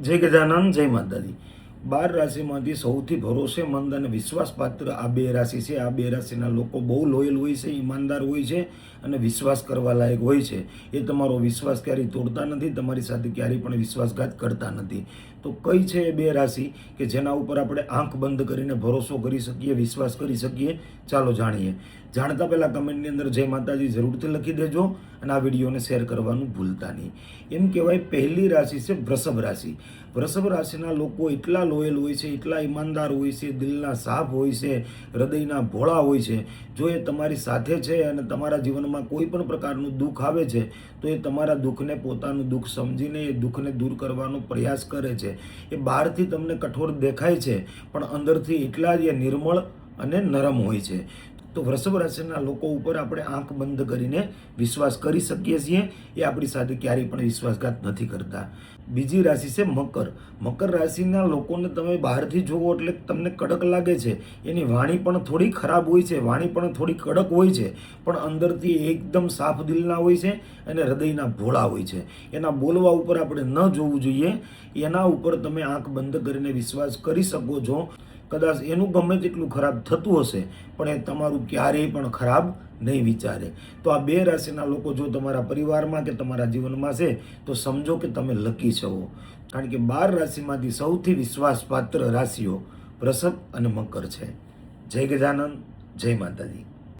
જય ગજાનન, જય માતાજી। 12 રાશિમાંથી સૌથી ભરોસેમંદ અને વિશ્વાસપાત્ર આ બે રાશિ છે। આ બે રાશિના લોકો બહુ લોયલ હોય છે, ઈમાનદાર હોય છે અને વિશ્વાસ કરવા લાયક હોય છે। એ તમારો વિશ્વાસ ક્યારેય તોડતા નથી, તમારી સાથે ક્યારેય પણ વિશ્વાસઘાત કરતા નથી। તો કઈ છે એ બે રાશિ કે જેના ઉપર આપણે આંખ બંધ કરીને ભરોસો કરી શકીએ, વિશ્વાસ કરી શકીએ? ચાલો જાણીએ। જાણતા પહેલાં કમેન્ટની અંદર જય માતાજી જરૂરથી લખી દેજો અને આ વિડીયોને શેર કરવાનું ભૂલતા નહીં। એમ કહેવાય પહેલી રાશિ છે વૃષભ રાશિ। વૃષભ રાશિના લોકો એટલા લોયલ હોય છે, એટલા ઈમાનદાર હોય છે, દિલના સાફ હોય છે, હૃદયના ભોળા હોય છે। જો એ તમારી સાથે છે અને તમારા જીવનમાં કોઈ પણ પ્રકારનું દુઃખ આવે છે તો એ તમારા દુઃખને પોતાનું દુઃખ સમજીને એ દુઃખને દૂર કરવાનો પ્રયાસ કરે છે। એ બહારથી તમને કઠોર દેખાય છે પણ અંદરથી એટલા જ એ નિર્મળ અને નરમ હોય છે। તો વૃષભ રાશિના લોકો ઉપર આપણે આંખ બંધ કરીને વિશ્વાસ કરી શકીએ છીએ। એ આપણી સાથે ક્યારેય પણ વિશ્વાસઘાત નથી કરતા। બીજી રાશિ છે મકર। મકર રાશિના લોકોને તમે બહારથી જુઓ એટલે તમને કડક લાગે છે, એની વાણી પણ થોડી ખરાબ હોય છે, વાણી પણ થોડી કડક હોય છે, પણ અંદરથી એકદમ સાફ દિલના હોય છે અને હૃદયના ભોળા હોય છે। એના બોલવા ઉપર આપણે ન જોવું જોઈએ, એના ઉપર તમે આંખ બંધ કરીને વિશ્વાસ કરી શકો છો। કદાચ એનું ગમે તેટલું ખરાબ થતું હશે પણ એ તમારું ક્યારેય પણ ખરાબ નહીં વિચારે। તો આ બે રાશિના લોકો જો તમારા પરિવારમાં કે તમારા જીવનમાં છે તો સમજો કે તમે લકી છો, કારણ કે 12 રાશિમાંથી સૌથી વિશ્વાસપાત્ર રાશિઓ વૃષભ અને મકર છે। જય ગજાનન, જય માતાજી।